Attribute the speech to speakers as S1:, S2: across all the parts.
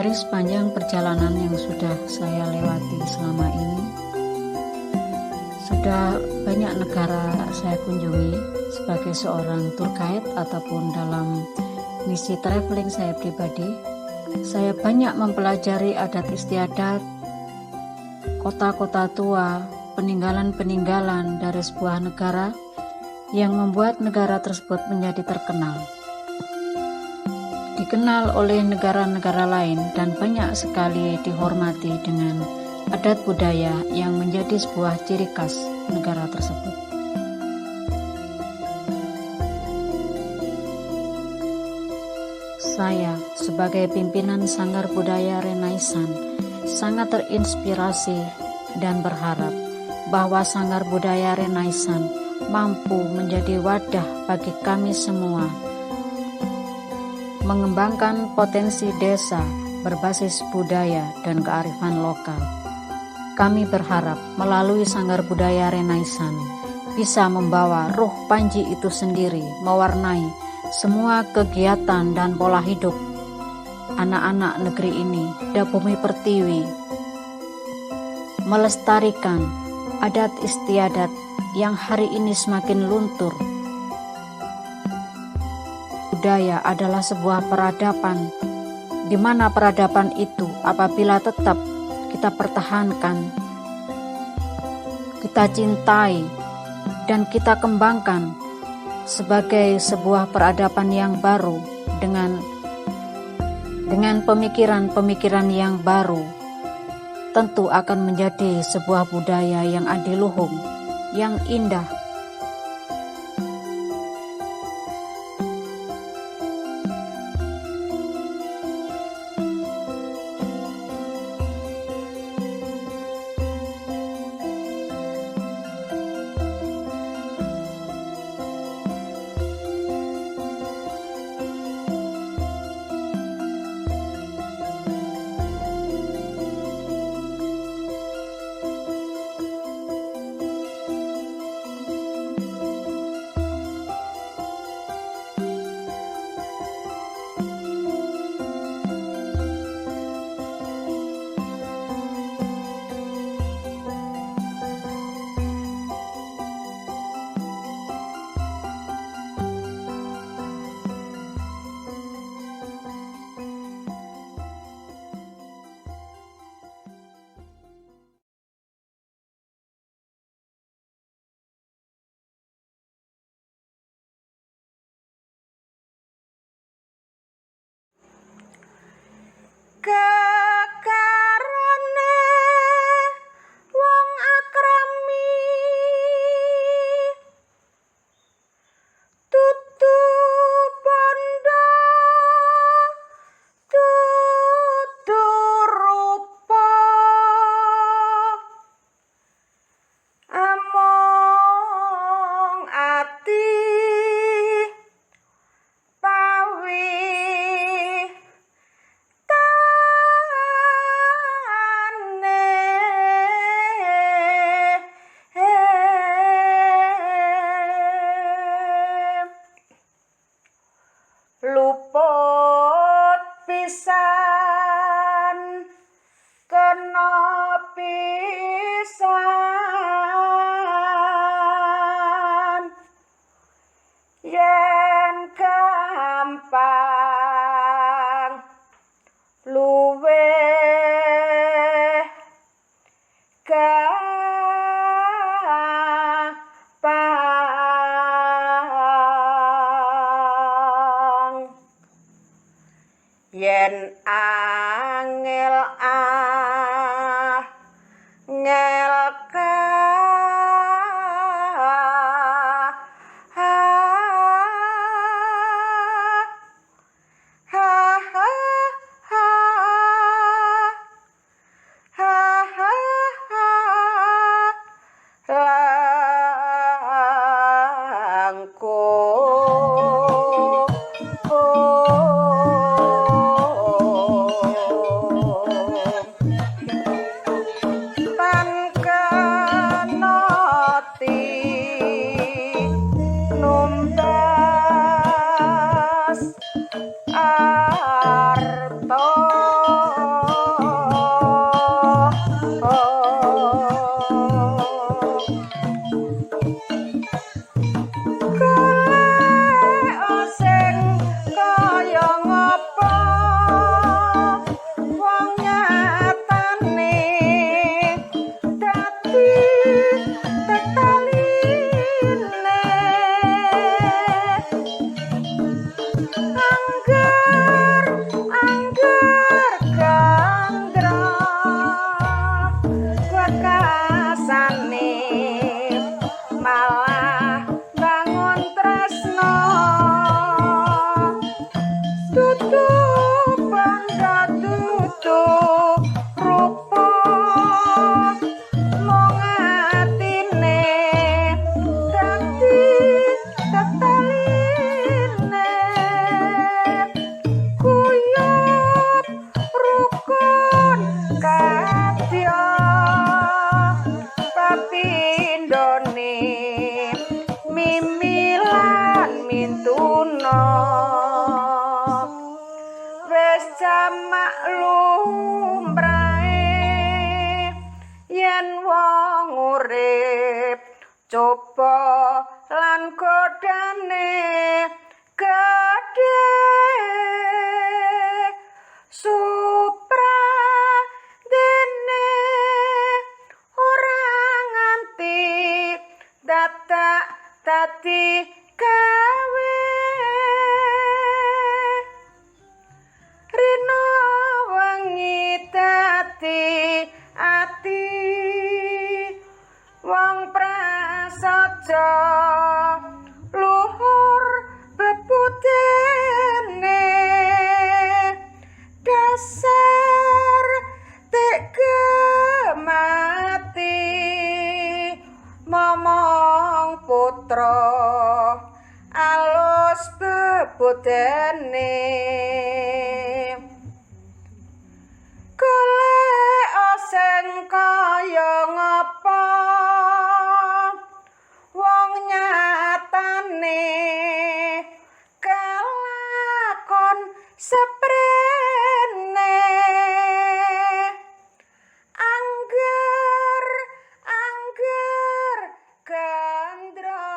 S1: Dari sepanjang perjalanan yang sudah saya lewati selama ini, sudah banyak negara saya kunjungi sebagai seorang tour guide ataupun dalam misi traveling saya pribadi. Saya banyak mempelajari adat istiadat, kota-kota tua, peninggalan-peninggalan dari sebuah negara yang membuat negara tersebut menjadi terkenal, dikenal oleh negara-negara lain, dan banyak sekali dihormati dengan adat budaya yang menjadi sebuah ciri khas negara tersebut. Saya sebagai pimpinan Sanggar Budaya Renaissance sangat terinspirasi dan berharap bahwa Sanggar Budaya Renaissance mampu menjadi wadah bagi kami semua mengembangkan potensi desa berbasis budaya dan kearifan lokal. Kami berharap melalui Sanggar Budaya Renaissance bisa membawa ruh Panji itu sendiri mewarnai semua kegiatan dan pola hidup anak-anak negeri ini dan bumi pertiwi, melestarikan adat istiadat yang hari ini semakin luntur. Budaya adalah sebuah peradaban, di mana peradaban itu apabila tetap kita pertahankan, kita cintai, dan kita kembangkan sebagai sebuah peradaban yang baru dengan pemikiran-pemikiran yang baru, tentu akan menjadi sebuah budaya yang adiluhung, yang indah.
S2: Kekarone wong akrami tutu bondo tutu rupa among ati luput pisan kena pisan yen gampang luweh yen angel angel arto tutup bangga tutup rupa mong atine dadi tetaline kuyup rukun kadya papindone mimilan mintuna wis jamak lumrahe yen wong urip coba lan godane gedhe supradene ora nganti dadak dadi gawe rina wengi dadi ati wong prasaja luhur bebudene dasar tega mati momong putra alus bebudene golek sing kaya ngapa wong nyatane kelakon seprene angger gandra.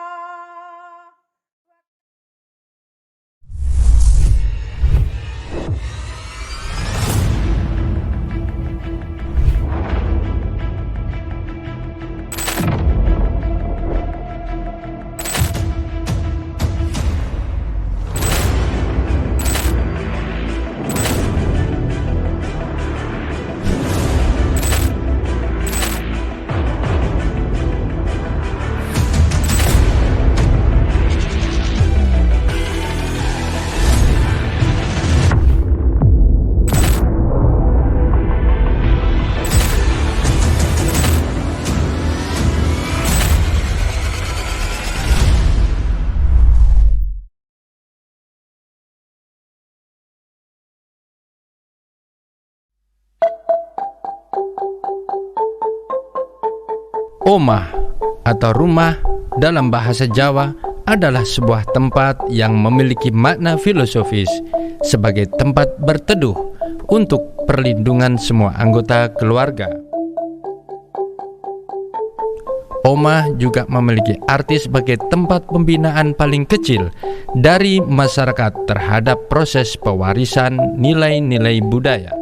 S3: Omah atau rumah dalam bahasa Jawa adalah sebuah tempat yang memiliki makna filosofis sebagai tempat berteduh untuk perlindungan semua anggota keluarga. Omah juga memiliki arti sebagai tempat pembinaan paling kecil dari masyarakat terhadap proses pewarisan nilai-nilai budaya.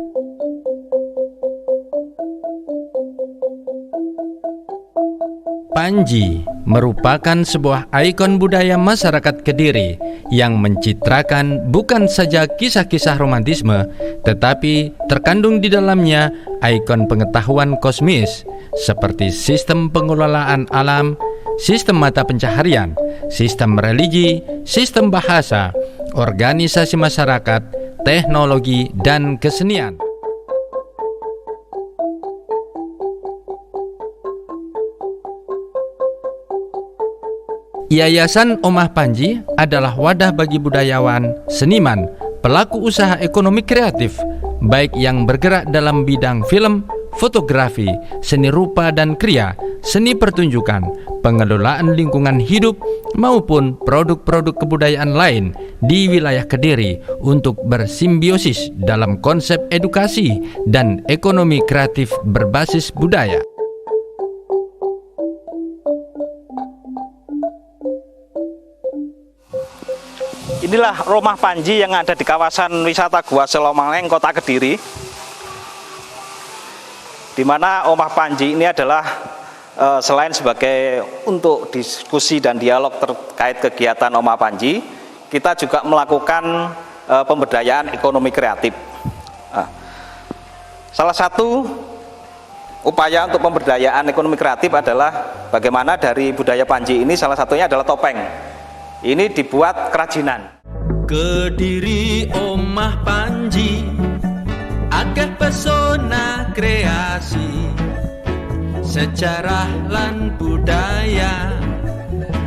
S3: Panji merupakan sebuah ikon budaya masyarakat Kediri yang mencitrakan bukan saja kisah-kisah romantisme, tetapi terkandung di dalamnya ikon pengetahuan kosmis seperti sistem pengelolaan alam, sistem mata pencaharian, sistem religi, sistem bahasa, organisasi masyarakat, teknologi, dan kesenian. Yayasan Omah Panji adalah wadah bagi budayawan, seniman, pelaku usaha ekonomi kreatif, baik yang bergerak dalam bidang film, fotografi, seni rupa dan kriya, seni pertunjukan, pengelolaan lingkungan hidup, maupun produk-produk kebudayaan lain di wilayah Kediri untuk bersimbiosis dalam konsep edukasi dan ekonomi kreatif berbasis budaya.
S4: Inilah rumah Panji yang ada di kawasan wisata Gua Selomangeng, Kota Kediri, di mana Omah Panji ini adalah selain sebagai untuk diskusi dan dialog terkait kegiatan Omah Panji, kita juga melakukan pemberdayaan ekonomi kreatif. Salah satu upaya untuk pemberdayaan ekonomi kreatif adalah bagaimana dari budaya Panji ini salah satunya adalah topeng. Ini dibuat kerajinan.
S3: Kediri omah Panji akeh pesona kreasi, sejarah lan budaya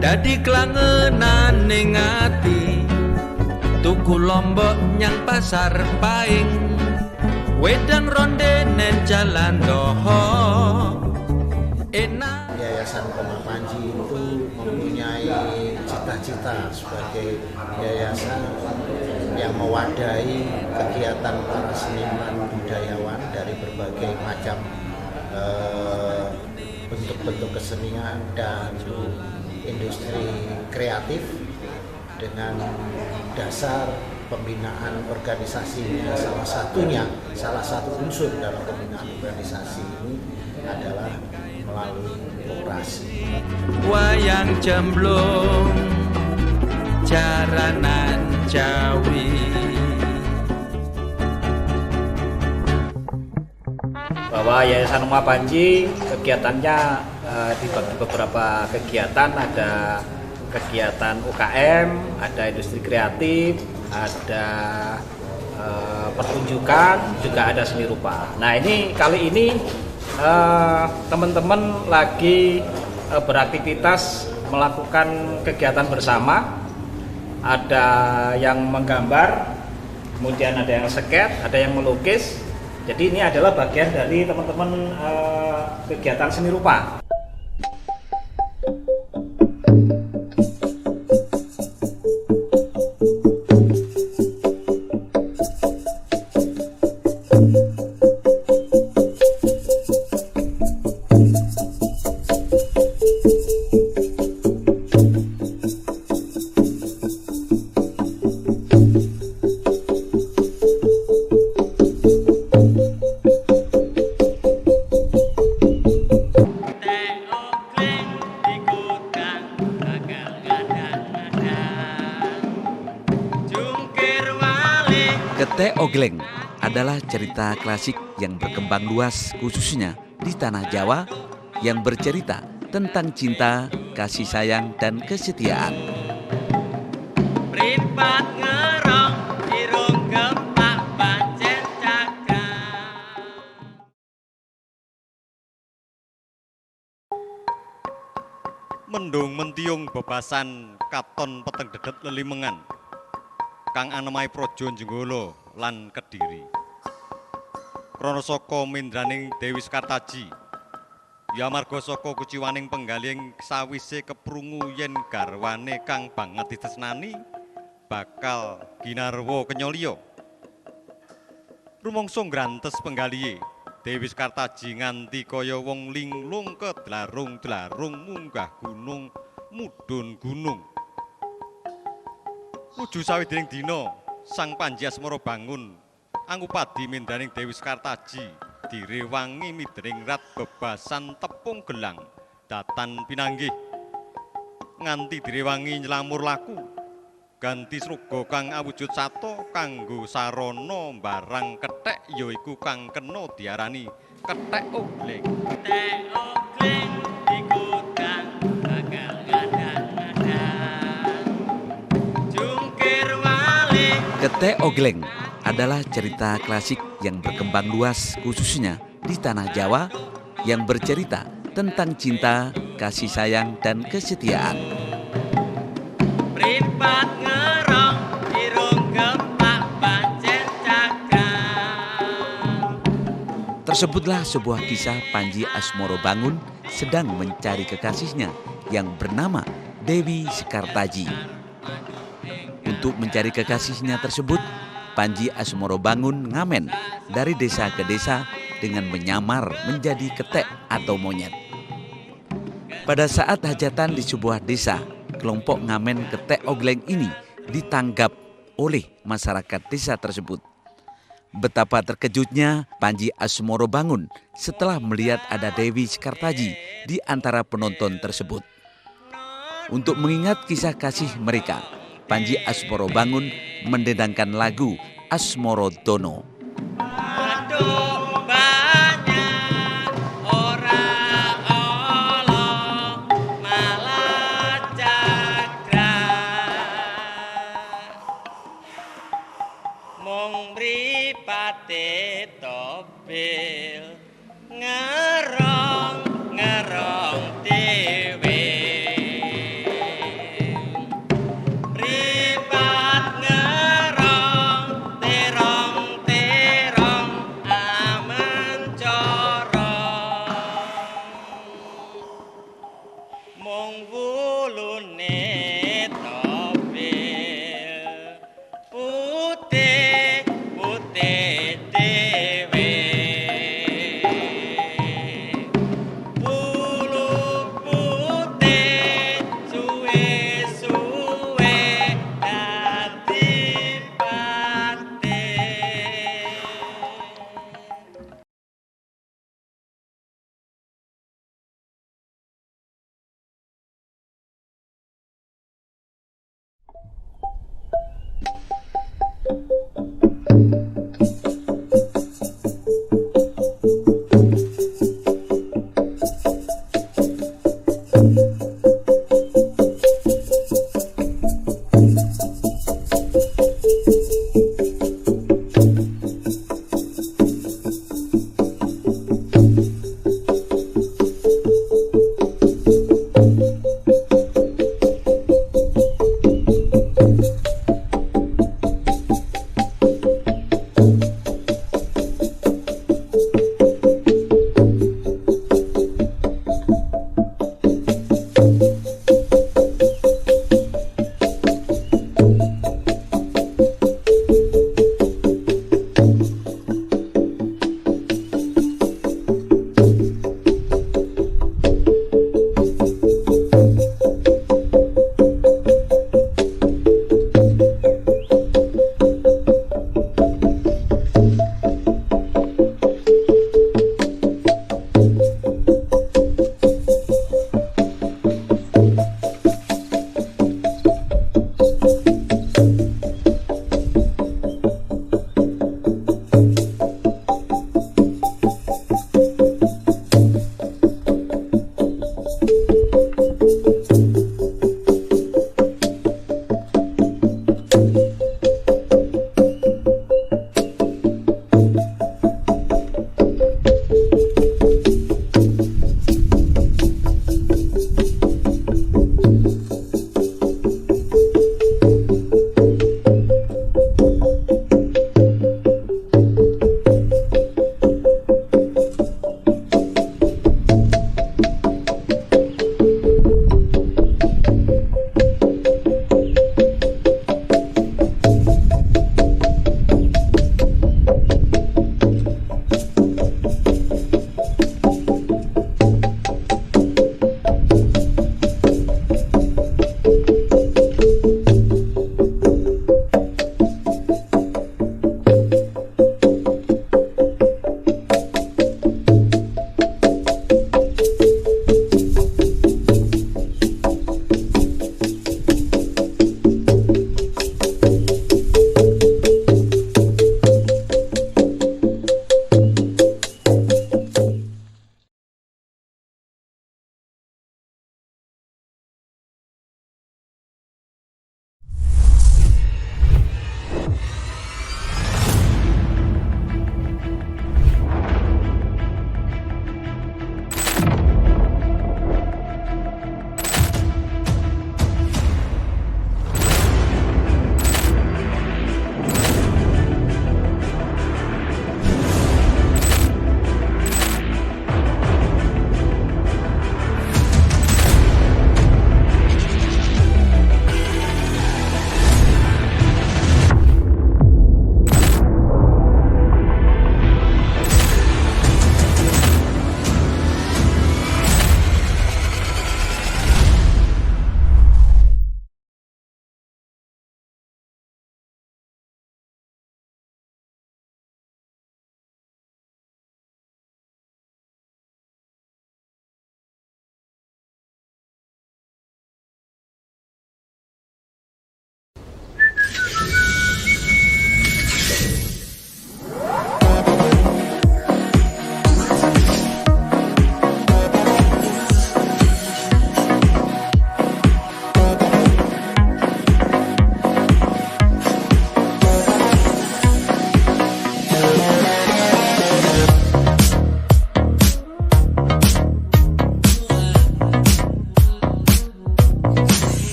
S3: dadi klangenan ning ati. Tuku Lombok nyang pasar Paing, wedang ronde nen jalan doho.
S5: Yayasan Omah Panji itu mempunyai cita-cita sebagai yayasan yang mewadahi kegiatan para seniman budayawan dari berbagai macam bentuk-bentuk kesenian dan industri kreatif dengan dasar pembinaan organisasinya. Salah satu unsur dalam pembinaan organisasi ini adalah melalui koperasi.
S3: Wayang Jemblung Jaranan Jawi.
S6: Bahwa Yayasan Omah Panji kegiatannya dibagi beberapa kegiatan, ada kegiatan UKM, ada industri kreatif, ada pertunjukan, juga ada seni rupa. Nah ini kali ini teman-teman lagi beraktivitas melakukan kegiatan bersama. Ada yang menggambar, kemudian ada yang sket, ada yang melukis. Jadi ini adalah bagian dari teman-teman kegiatan seni rupa.
S7: Ketek Ogleng adalah cerita klasik yang berkembang luas khususnya di tanah Jawa yang bercerita tentang cinta, kasih sayang, dan kesetiaan.
S3: Mripat ngerong irung gepak pancen cakra.
S8: Mendung mentiung bebasan katon peteng dedet lelimengan kang anemai Praja Jenggala lan Kediri. Krana saka mindraning Dewi Sekartaji, ya marga saka kuciwaning penggaling sawise keprungu yen garwane kang banget ditresnani bakal ginarwa kenyolya. Rumangsa ngrantes penggalihe, Dewi Sekartaji nganti kaya wong linglung kedlarung-dlarung munggah gunung mudhun gunung. Nuju sawijining dina, Sang Panji Asmara bangun angupadi mindraning Dewi Sekartaji direwangi midring rat bebasan tepung gelang datan pinanggih. Nganti direwangi nylamur laku ganti sruga kang awujud sato kanggo sarana barang kethek yaiku kang kena diarani Ketek Ogleng.
S3: Ketek Ogleng dikutang bakal ngadang-ngadang. Jungkir walik.
S7: Ketek Ogleng adalah cerita klasik yang berkembang luas khususnya di tanah Jawa yang bercerita tentang cinta, kasih sayang, dan kesetiaan.
S3: Mripat ngerong irung gepak pancen cakra.
S7: Tersebutlah sebuah kisah Panji Asmara Bangun sedang mencari kekasihnya yang bernama Dewi Sekartaji. Untuk mencari kekasihnya tersebut, Panji Asmara Bangun ngamen dari desa ke desa dengan menyamar menjadi ketek atau monyet. Pada saat hajatan di sebuah desa, kelompok ngamen Ketek Ogleng ini ditanggap oleh masyarakat desa tersebut. Betapa terkejutnya Panji Asmara Bangun setelah melihat ada Dewi Sekartaji di antara penonton tersebut. Untuk mengingat kisah kasih mereka, Panji Asmara Bangun mendendangkan lagu Asmara Dono.
S3: Aduh banyak orang olong malah cakra.
S9: wong mripate topil ngerong dhewe mripat ngerong terong aman cara mung wulune topil putih dhewe bulu putih suwe-suwe dadi batik.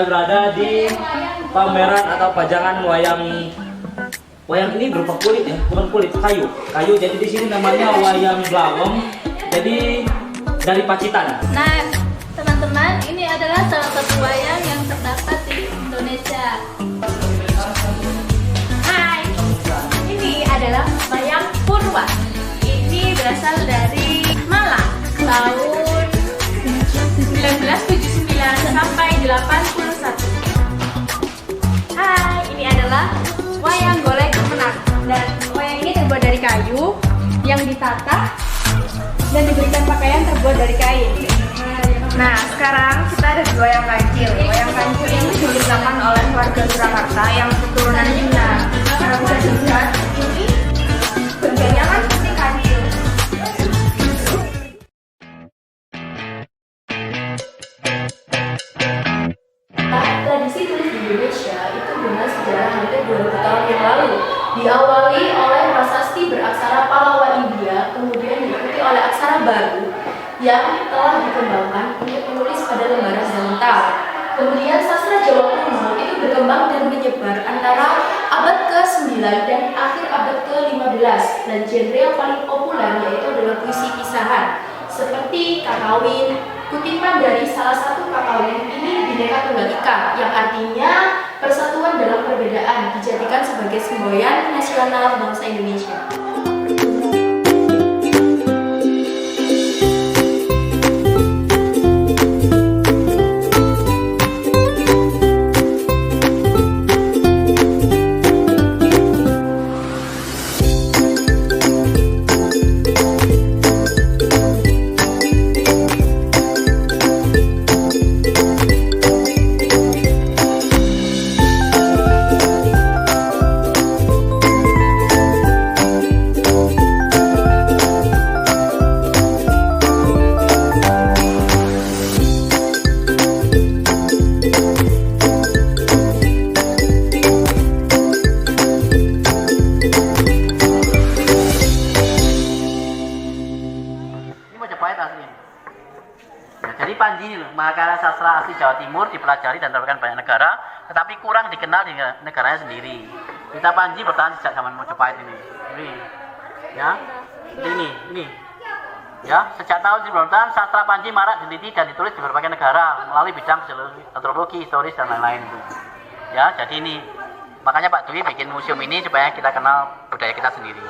S10: Saya berada di pameran atau pajangan wayang. Wayang ini berupa kulit ya, bukan kulit, kayu. Jadi di sini namanya wayang blawong. Jadi dari Pacitan.
S11: Nah, teman-teman, ini adalah salah satu wayang yang terdapat di Indonesia. Hai, ini adalah wayang Purwa. Ini berasal dari Malang tahun 1979 sampai 81. Hai, ini adalah wayang golek kemenang. Dan wayang ini terbuat dari kayu yang ditata dan diberikan pakaian terbuat dari kain. Nah, sekarang kita ada di wayang kancil. Wayang kancil ini diciptakan oleh warga Surakarta yang keturunan Cina. Nah, bisa dilihat ini bentuknya kan seperti kancil. Tradisi tulis di Indonesia itu dengan sejarah hampir 2000 tahun yang lalu. Diawali oleh prasasti beraksara Pallawa India, kemudian diikuti oleh aksara baru yang telah dikembangkan untuk menulis pada lembaran dauntal. Kemudian sastra Jawa kuno itu berkembang dan menyebar antara abad ke-9 dan akhir abad ke-15, dan genre yang paling populer yaitu adalah puisi pisahan seperti Kakawin. Kutipan dari salah satu Kakawin ini Bhinneka Tunggal Ika, yang artinya persatuan dalam perbedaan, dijadikan sebagai semboyan nasional bangsa Indonesia.
S12: Jadi Panji ini loh, makalah sastra asli Jawa Timur dipelajari dan diterapkan banyak negara, tetapi kurang dikenal di negaranya sendiri. Kita Panji bertahan sejak zaman Majapahit ini. Ya, ini. Ya, sejak tahun 90-an sastra Panji marak diteliti dan ditulis di berbagai negara melalui bidang antropologi, historis dan lain-lain itu. Ya, jadi ini makanya Pak Dwi bikin museum ini supaya kita kenal budaya kita sendiri.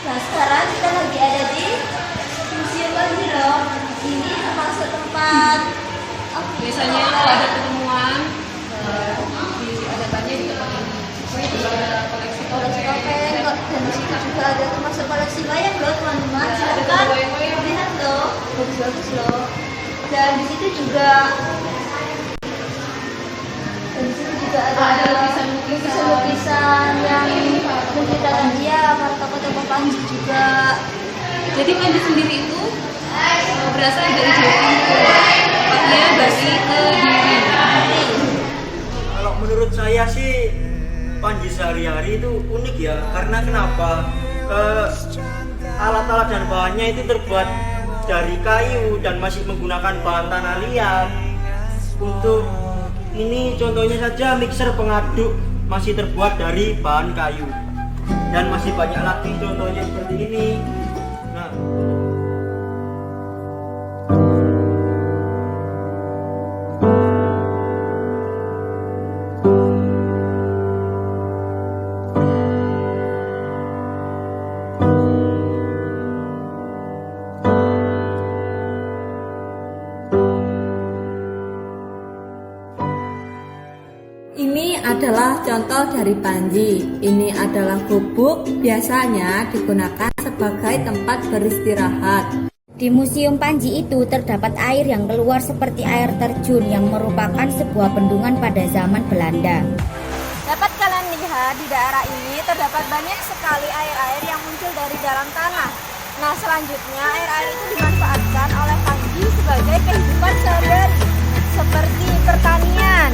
S11: Nah, sekarang kita lagi ada di Museum Panji loh. Ini termasuk tempat biasanya kalau ada pertemuan diadakannya di tempat ini. Ada koleksi topeng dan di situ juga ada termasuk koleksi wayang loh teman-teman. Silakan lihat loh, bagus-bagus loh. Dan di situ juga ada lukisan-lukisan yang menceritakan dia, tokoh-tokoh Panji juga. Jadi Panji sendiri itu berasal dari Jawa Timur, tepatnya dari Kediri.
S13: Kalau menurut saya sih Panji sehari-hari itu unik ya, karena kenapa? Alat-alat dan bahannya itu terbuat dari kayu dan masih menggunakan bahan tanah liat. Untuk ini contohnya saja mixer pengaduk masih terbuat dari bahan kayu, dan masih banyak lagi contohnya seperti ini. Nah,
S14: ini adalah contoh dari Panji. Ini adalah gubuk, biasanya digunakan sebagai tempat beristirahat.
S15: Di Museum Panji itu terdapat air yang keluar seperti air terjun yang merupakan sebuah bendungan pada zaman Belanda.
S11: Dapat kalian lihat di daerah ini terdapat banyak sekali air-air yang muncul dari dalam tanah. Nah, selanjutnya air-air itu dimanfaatkan oleh Panji sebagai kehidupan sehari-hari, seperti pertanian.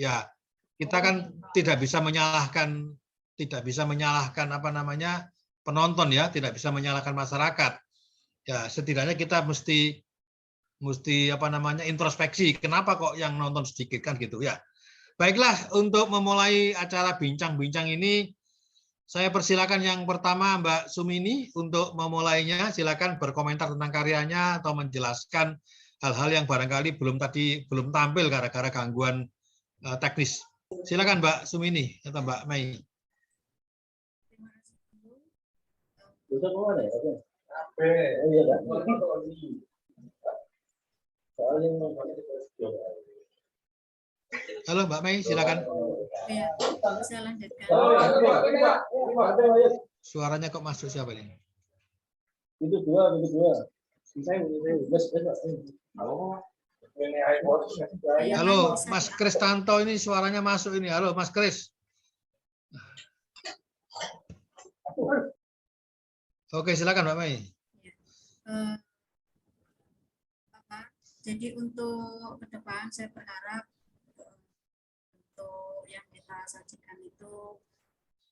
S16: Ya, kita kan tidak bisa menyalahkan apa namanya penonton ya, tidak bisa menyalahkan masyarakat. Ya, setidaknya kita mesti apa namanya introspeksi. Kenapa kok yang nonton sedikit kan gitu ya. Baiklah, untuk memulai acara bincang-bincang ini, saya persilakan yang pertama Mbak Sumini untuk memulainya. Silakan berkomentar tentang karyanya atau menjelaskan hal-hal yang barangkali belum tampil gara-gara gangguan teknis. Silakan Mbak Sumini atau Mbak Mei. Halo Mbak Mei, silakan.
S17: Ya, bisa lanjutkan.
S16: Suaranya kok masuk siapa ini?
S18: Itu dua.
S16: Halo Mas Kristanto, ini suaranya masuk ini. Halo Mas Kris. Oke, silakan Mbak Mei.
S17: Jadi untuk ke depan saya berharap untuk yang kita sajikan itu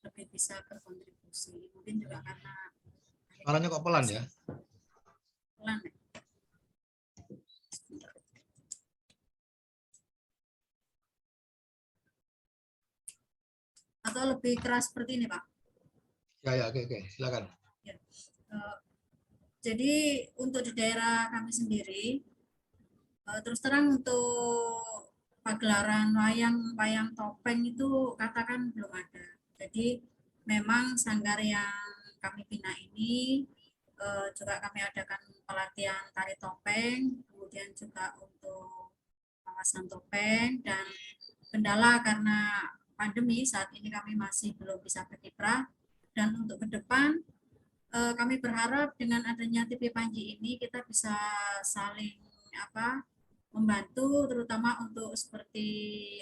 S17: lebih bisa berkontribusi. Mungkin juga karena
S16: suaranya kok pelan ya?
S17: Pelan ya? atau lebih keras seperti ini, Pak?
S16: Ya, oke, silakan.
S17: Ya. Jadi untuk di daerah kami sendiri, terus terang untuk pagelaran wayang topeng itu katakan belum ada. Jadi memang sanggar yang kami bina ini juga kami adakan pelatihan tari topeng, kemudian juga untuk pengawasan topeng, dan kendala karena pandemi saat ini kami masih belum bisa berkiprah. Dan untuk ke depan kami berharap dengan adanya TV Panji ini kita bisa saling membantu, terutama untuk seperti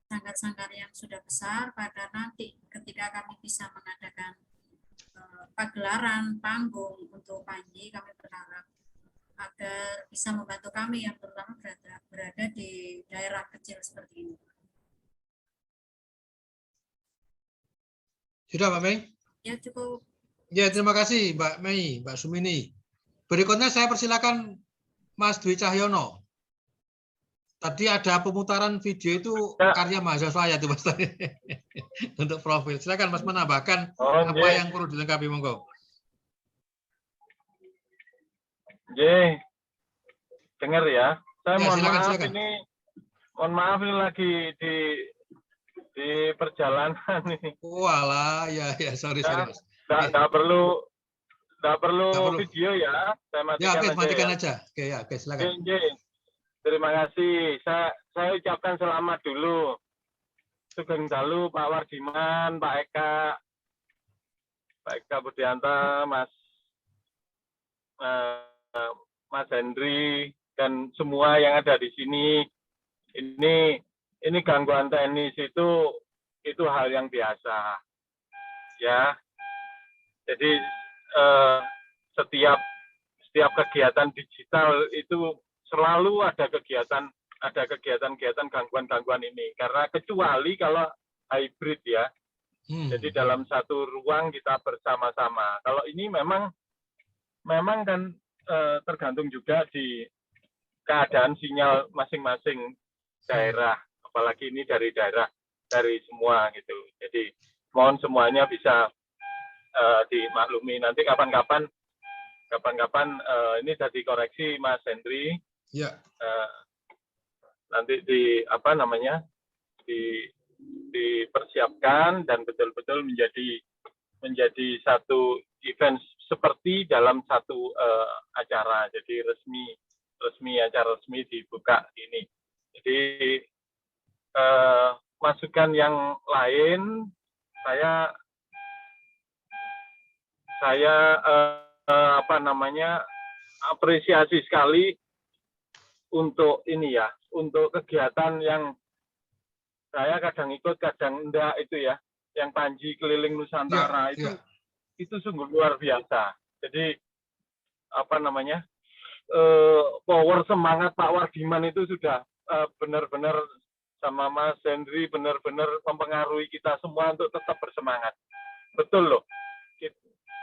S17: sanggar-sanggar yang sudah besar, pada nanti ketika kami bisa mengadakan pagelaran panggung untuk Panji, kami berharap agar bisa membantu kami yang terutama berada di daerah kecil seperti ini.
S16: Sudah, Mbak Mei?
S17: Ya, cukup.
S16: Ya, terima kasih Mbak Mei, Mbak Sumini. Berikutnya saya persilakan Mas Dwi Cahyono. Tadi ada pemutaran video itu karya mahasiswa ya tuh Mas. Untuk profil. Silakan Mas menambahkan apa yang perlu dilengkapi, monggo.
S19: Dengar ya. Saya
S16: silakan.
S19: Mohon maaf ini lagi di perjalanan ini.
S16: Walah, ya sorry Mas.
S19: Nggak perlu video ya. Saya
S16: matikan aja. Oke, silakan.
S19: Terima kasih. Saya ucapkan selamat dulu. Sugeng dalu Pak Wardiman, Pak Eka Budianta, Mas Hendri, dan semua yang ada di sini. Ini gangguan teknis itu hal yang biasa, ya. Jadi setiap kegiatan digital itu selalu ada kegiatan gangguan-gangguan ini. Karena kecuali kalau hybrid ya. Jadi dalam satu ruang kita bersama-sama. Kalau ini memang kan tergantung juga di keadaan sinyal masing-masing daerah. Apalagi ini dari semua gitu. Jadi mohon semuanya bisa dimaklumi. Nanti kapan-kapan ini sudah dikoreksi Mas Hendri.
S16: Ya.
S19: Nanti dipersiapkan dan betul-betul menjadi satu event seperti dalam satu acara. Jadi acara resmi dibuka ini. Jadi masukan yang lain saya apresiasi sekali untuk ini ya, untuk kegiatan yang saya kadang ikut kadang enggak itu ya, yang Panji keliling Nusantara itu sungguh luar biasa. Jadi power semangat Pak Wardiman itu sudah benar-benar sama Mas Hendri benar-benar mempengaruhi kita semua untuk tetap bersemangat. Betul loh.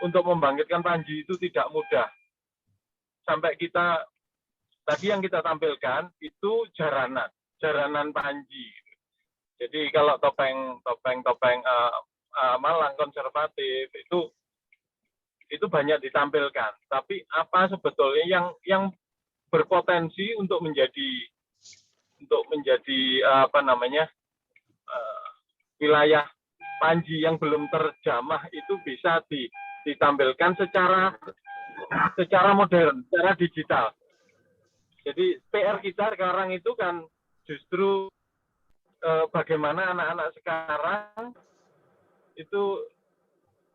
S19: Untuk membangkitkan Panji itu tidak mudah. Sampai tadi yang kita tampilkan itu jaranan Panji. Jadi kalau topeng Malang konservatif itu banyak ditampilkan. Tapi apa sebetulnya yang berpotensi untuk menjadi wilayah Panji yang belum terjamah itu bisa ditampilkan secara modern, secara digital. Jadi PR kita sekarang itu kan justru bagaimana anak-anak sekarang itu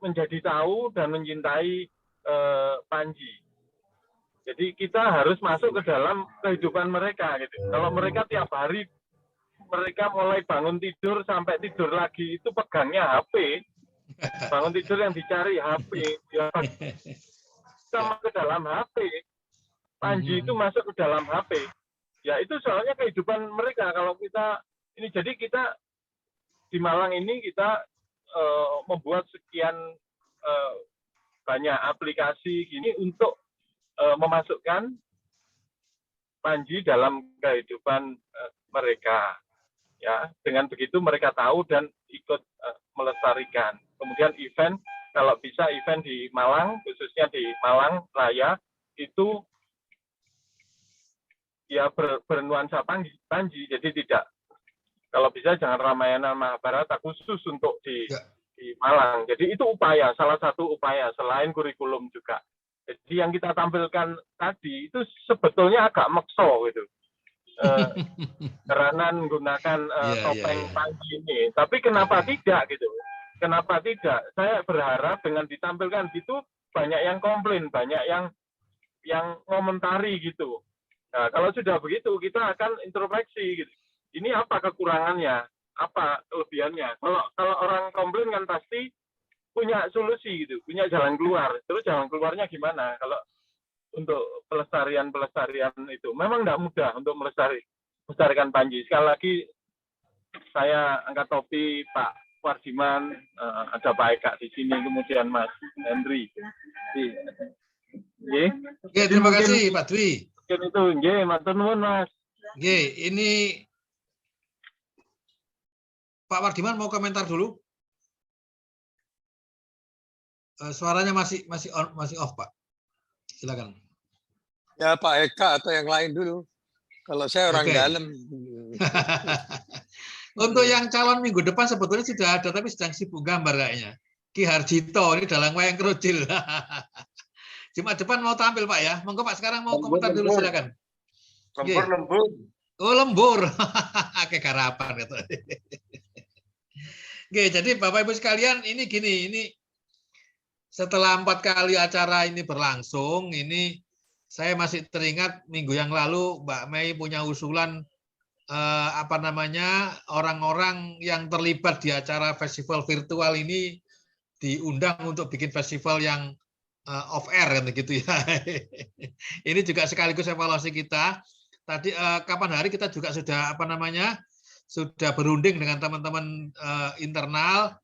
S19: menjadi tahu dan mencintai Panji. Jadi kita harus masuk ke dalam kehidupan mereka gitu. Kalau mereka tiap hari mereka mulai bangun tidur sampai tidur lagi itu pegangnya HP. Bangun tidur yang dicari HP. Ya, sama ke dalam HP. Panji itu masuk ke dalam HP. Ya itu soalnya kehidupan mereka. Kalau kita ini, jadi kita di Malang ini kita membuat sekian banyak aplikasi gini untuk memasukkan Panji dalam kehidupan mereka. ya. Dengan begitu mereka tahu dan ikut melestarikan. Kemudian event, kalau bisa event di Malang, khususnya di Malang Raya, itu ya bernuansa Panji, jadi tidak, kalau bisa jangan Ramayana Mahabharata khusus untuk di Malang. Jadi itu upaya, salah satu upaya selain kurikulum juga. Jadi yang kita tampilkan tadi itu sebetulnya agak makso gitu. Karena menggunakan topeng Panji ini. Tapi kenapa tidak gitu? Kenapa tidak? Saya berharap dengan ditampilkan gitu banyak yang komplain, banyak yang komentari gitu. Nah, kalau sudah begitu kita akan introspeksi gitu. Ini apa kekurangannya? Apa kelebihannya? Kalau orang komplain kan pasti punya solusi gitu, punya jalan keluar. Terus jalan keluarnya gimana? Kalau untuk pelestarian itu memang tidak mudah untuk melestarikan Panji. Sekali lagi saya angkat topi Pak Wardiman, ada Pak Eka di sini, kemudian Mas Henry.
S16: Oke, terima kasih Pak Dwi.
S19: Mungkin itu, matur nuwun Mas.
S16: Ini Pak Wardiman mau komentar dulu. Suaranya masih off, Pak. Silakan.
S20: Ya Pak Eka atau yang lain dulu. Kalau saya orang dalam.
S16: Untuk yang calon minggu depan sebetulnya sudah ada, tapi sedang sibuk gambar kayaknya. Ki Harjito ini dalam wayang kerucil. Jumat depan mau tampil Pak ya. Monggo Pak, sekarang mau komentar dulu, silakan.
S20: Lembur.
S16: Oh, lembur. Kayak garapan gitu. Oke, jadi Bapak Ibu sekalian, ini gini, ini setelah 4 kali acara ini berlangsung, ini saya masih teringat minggu yang lalu Mbak Mei punya usulan orang-orang yang terlibat di acara festival virtual ini diundang untuk bikin festival yang off air kan gitu ya. Ini juga sekaligus evaluasi kita. Tadi kapan hari kita juga sudah sudah berunding dengan teman-teman internal.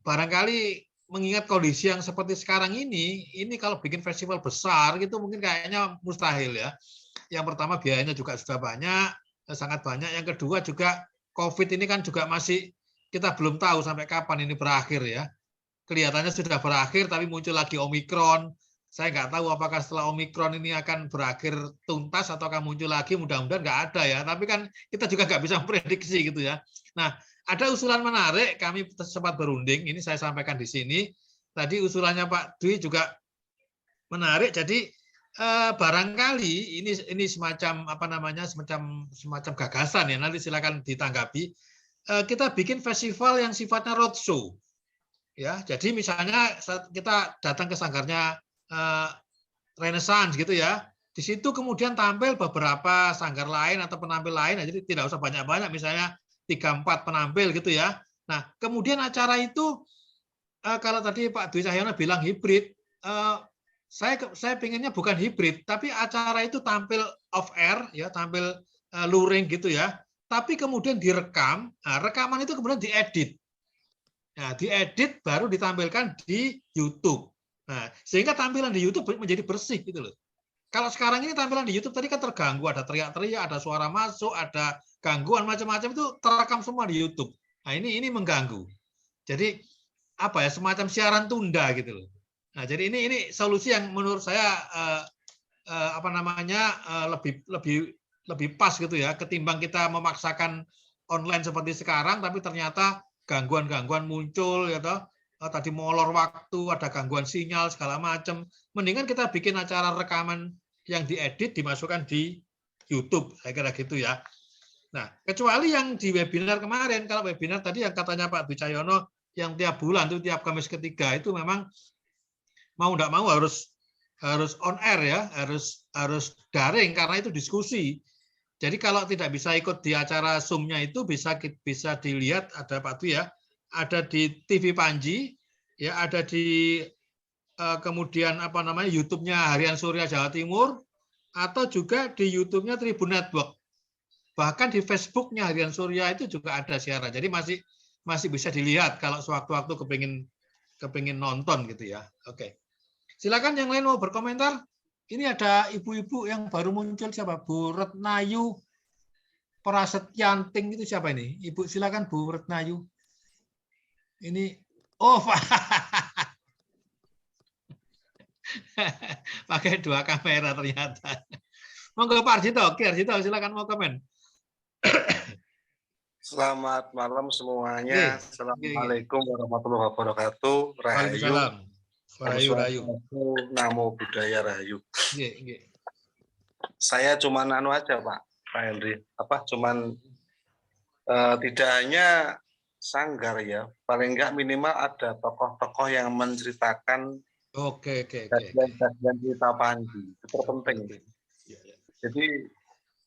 S16: Barangkali mengingat kondisi yang seperti sekarang ini kalau bikin festival besar gitu mungkin kayaknya mustahil ya. Yang pertama biayanya juga sudah banyak, sangat banyak. Yang kedua juga COVID ini kan juga masih kita belum tahu sampai kapan ini berakhir ya. Kelihatannya sudah berakhir, tapi muncul lagi Omikron. Saya nggak tahu apakah setelah Omikron ini akan berakhir tuntas atau akan muncul lagi. Mudah-mudahan nggak ada ya. Tapi kan kita juga nggak bisa memprediksi gitu ya. Nah, ada usulan menarik. Kami sempat berunding. Ini saya sampaikan di sini. Tadi usulannya Pak Dwi juga menarik. Jadi barangkali ini semacam semacam gagasan ya. Nanti silakan ditanggapi. Kita bikin festival yang sifatnya roadshow. Ya, jadi misalnya kita datang ke sanggarnya Renaissance gitu ya. Di situ kemudian tampil beberapa sanggar lain atau penampil lain, jadi tidak usah banyak-banyak, misalnya 3-4 penampil gitu ya. Nah, kemudian acara itu kalau tadi Pak Dwi Cahyono bilang hibrid, saya pinginnya bukan hibrid, tapi acara itu tampil off air ya, tampil luring gitu ya. Tapi kemudian direkam, rekaman itu kemudian diedit. Nah, diedit baru ditampilkan di YouTube. Nah, sehingga tampilan di YouTube menjadi bersih gitu loh. Kalau sekarang ini tampilan di YouTube tadi kan terganggu, ada teriak-teriak, ada suara masuk, ada gangguan macam-macam itu terekam semua di YouTube. Nah, ini mengganggu. Jadi semacam siaran tunda gitu loh. Nah, jadi ini solusi yang menurut saya lebih pas gitu ya, ketimbang kita memaksakan online seperti sekarang tapi ternyata gangguan-gangguan muncul ya toh. Tadi molor waktu, ada gangguan sinyal segala macam. Mendingan kita bikin acara rekaman yang diedit dimasukkan di YouTube, saya kira gitu ya. Nah, kecuali yang di webinar kemarin, kalau webinar tadi yang katanya Pak Dwi Cahyono yang tiap bulan itu tiap Kamis ketiga itu memang mau tidak mau harus on air ya, harus daring karena itu diskusi. Jadi kalau tidak bisa ikut di acara Zoom-nya itu bisa dilihat, ada Pak Dwi ya, ada di TV Panji, ya ada di kemudian YouTube-nya Harian Surya Jawa Timur, atau juga di YouTube-nya Tribun Network. Bahkan di Facebook-nya Harian Surya itu juga ada siaran. Jadi masih bisa dilihat kalau sewaktu-waktu kepingin nonton gitu ya. Oke. Silakan yang lain mau berkomentar. Ini ada ibu-ibu yang baru muncul, siapa? Bu Retnayu Prasetyanting itu siapa ini? Ibu silakan Bu Retnayu. Ini pakai 2 kamera ternyata. Monggo Pak Arjito, silakan mau komen.
S19: Selamat malam semuanya. Assalamualaikum warahmatullahi wabarakatuh. Rahayu.
S16: Rahayu.
S19: Namo Buddhaya Rahayu. Saya cuma aja Pak Henry. Cuman tidak hanya sanggar ya, paling enggak minimal ada tokoh-tokoh yang menceritakan bagian cerita Panji. Itu terpenting. Jadi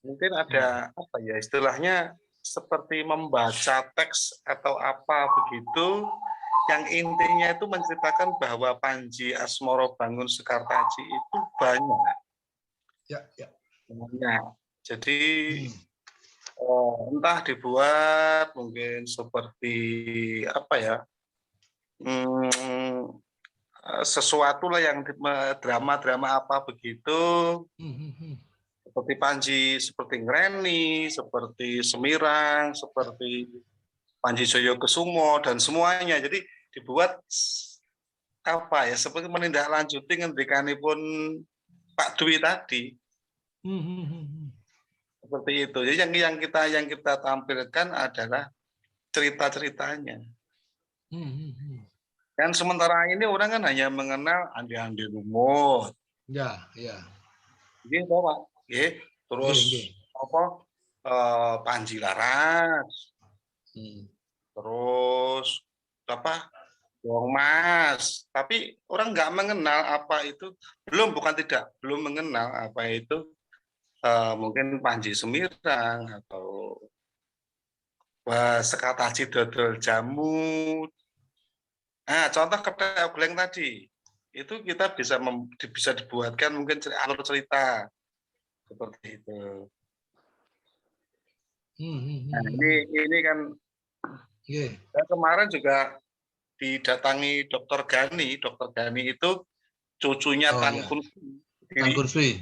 S19: mungkin ada istilahnya seperti membaca teks atau apa begitu, yang intinya itu menceritakan bahwa Panji Asmorobangun Sekartaji itu banyak. Jadi entah dibuat mungkin seperti sesuatu lah yang drama-drama apa begitu, seperti Panji, seperti Ngreni, seperti Semirang, seperti Panji Joyokusumo dan semuanya. Jadi dibuat seperti menindaklanjuti ngendikanipun Pak Dwi tadi. Seperti itu. Jadi yang kita tampilkan adalah cerita-ceritanya. Kan sementara ini orang kan hanya mengenal Andi Rumut. Gitu Pak. Terus Panji Laras. Terus Wong Mas. Tapi orang nggak mengenal apa itu. Belum mengenal apa itu. Mungkin Panji Semirang atau Sekartaji dodol jamu. Nah, contoh Kethek Ogleng tadi itu kita bisa dibuatkan mungkin alur cerita seperti itu. Nah, ini kan saya kemarin juga didatangi Dr. Gani. Dr. Gani itu cucunya Tan Kun Swi.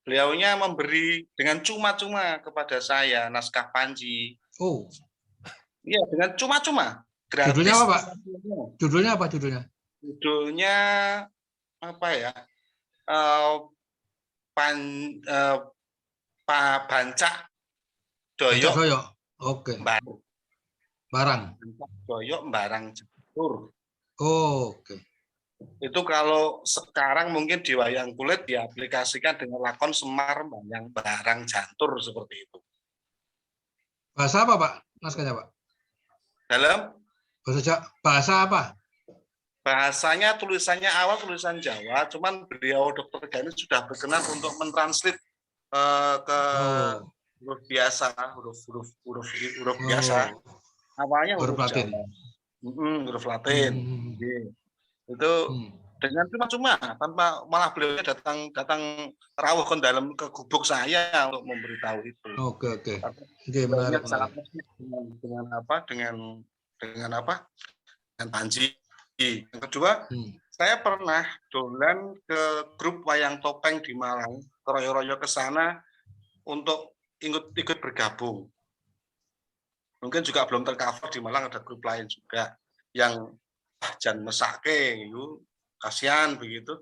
S19: Beliaunya memberi dengan cuma-cuma kepada saya naskah Panji. Iya, dengan cuma-cuma. Gratis.
S16: Judulnya apa, Pak? Judulnya
S19: apa ya? Bancak Doyok.
S16: Barang.
S19: Doyok Barang Catur.
S16: Oke.
S19: Itu kalau sekarang mungkin di wayang kulit diaplikasikan dengan lakon Semar Mbayang Barang Jantur seperti itu.
S16: Bahasa apa Pak naskahnya Pak? Bahasa apa?
S19: Bahasanya tulisannya awal tulisan Jawa, cuman beliau Dr. Gani sudah berkenan untuk mentranslate ke huruf biasa, huruf biasa. Awalnya huruf Latin. Huruf Latin. Itu dengan cuma-cuma tanpa malah beliau datang rawuh ke dalam ke gubuk saya untuk memberitahu itu.
S16: Oke.
S19: Menarik. Dengan Panji. Yang kedua, saya pernah dolan ke grup wayang topeng di Malang, royo-royo ke sana untuk ikut bergabung. Mungkin juga belum tercover di Malang, ada grup lain juga yang jan mesake itu kasihan begitu.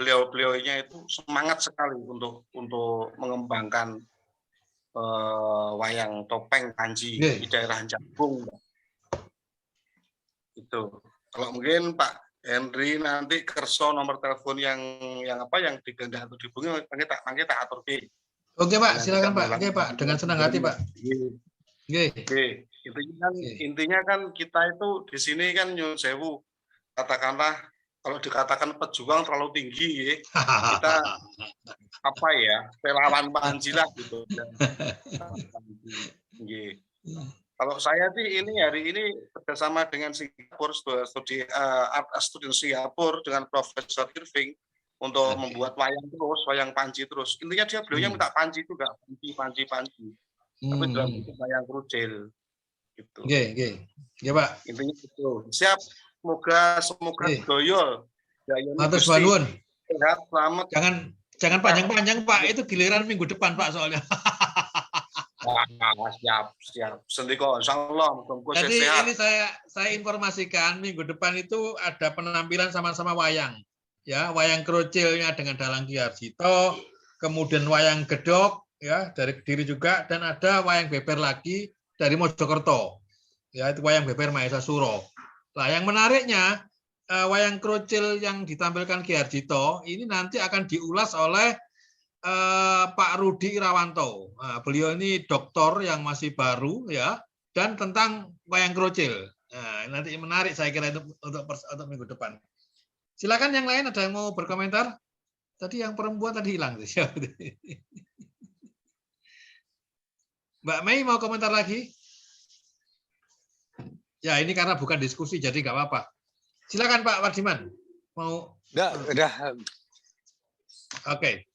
S19: Beliau-beliaunya itu semangat sekali untuk mengembangkan wayang topeng Panji di daerah Jambung. Itu. Kalau mungkin Pak Henry nanti kerso nomor telepon yang digendak atau dihubungi mangke tak atur.
S16: Oke Pak, silakan Pak. Oke Pak, dengan senang hati Pak.
S19: Intinya kan kita itu di sini kan nyun sewu, katakanlah kalau dikatakan pejuang terlalu tinggi, kita relawan Panji lah gitu. Kalau saya sih hari ini bersama dengan Singapura, studi Singapura dengan Profesor Irving untuk membuat wayang Panji terus. Intinya beliau minta Panji itu enggak Panji. Tapi dalam bentuk wayang krucil gitu.
S16: Pak.
S19: Intinya itu. Siap. Semoga doyol.
S16: Matur suwun.
S19: Sehat, selamat.
S16: Jangan panjang-panjang Pak, itu giliran minggu depan Pak soalnya.
S19: Siap. Sendiko, insyaallah muga-muga
S16: Jadi
S19: sehat.
S16: ini saya informasikan minggu depan itu ada penampilan sama-sama wayang. Ya, wayang krocilnya dengan Dalang Ki Harjito, kemudian wayang gedok ya dari Kediri juga, dan ada wayang beber lagi dari Mojokerto. Ya, itu wayang beber Mahesa Suro. Nah, yang menariknya wayang krocil yang ditampilkan Ki Harjito ini nanti akan diulas oleh Pak Rudi Irawanto. Nah, beliau ini doktor yang masih baru ya, dan tentang wayang krocil. Nah, nanti menarik saya kira itu untuk minggu depan. Silakan yang lain, ada yang mau berkomentar? Tadi yang perempuan tadi hilang. Mbak Mei mau komentar lagi? Ya, ini karena bukan diskusi jadi nggak apa-apa. Silakan Pak Wardiman. Mau?
S20: Udah.
S16: Oke.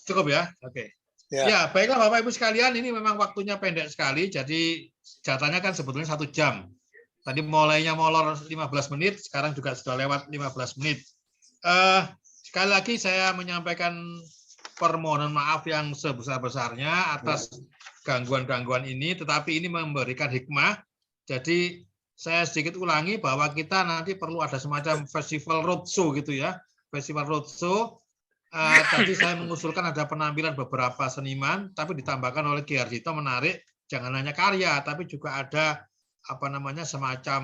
S16: Cukup ya? Oke. Ya, baiklah Bapak Ibu sekalian, ini memang waktunya pendek sekali, jadi jatahnya kan sebetulnya 1 jam. Tadi mulainya molor 15 menit, sekarang juga sudah lewat 15 menit. Sekali lagi saya menyampaikan permohonan maaf yang sebesar-besarnya atas gangguan-gangguan ini, tetapi ini memberikan hikmah. Jadi saya sedikit ulangi bahwa kita nanti perlu ada semacam festival roadshow gitu ya, festival roadshow. Tadi saya mengusulkan ada penampilan beberapa seniman, tapi ditambahkan oleh Ki Harjito menarik, jangan hanya karya, tapi juga ada semacam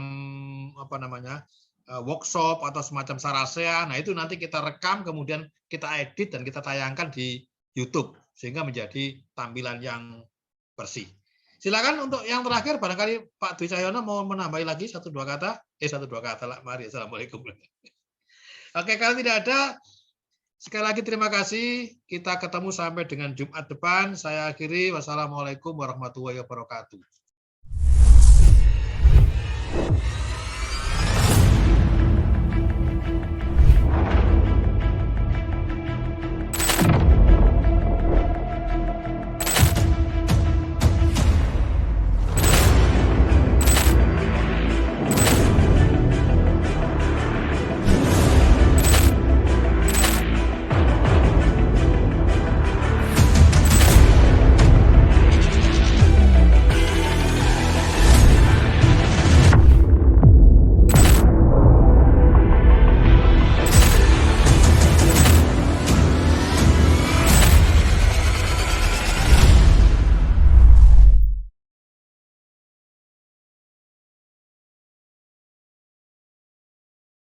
S16: workshop atau semacam sarasea. Nah itu nanti kita rekam, kemudian kita edit dan kita tayangkan di YouTube sehingga menjadi tampilan yang bersih. Silakan untuk yang terakhir, barangkali Pak Dwi Cahyono mau menambahi lagi 1-2 kata. 1-2 kata lah, mari. Assalamualaikum. Oke, kalau tidak ada, sekali lagi terima kasih. Kita ketemu sampai dengan Jumat depan. Saya akhiri. Wassalamualaikum warahmatullahi wabarakatuh.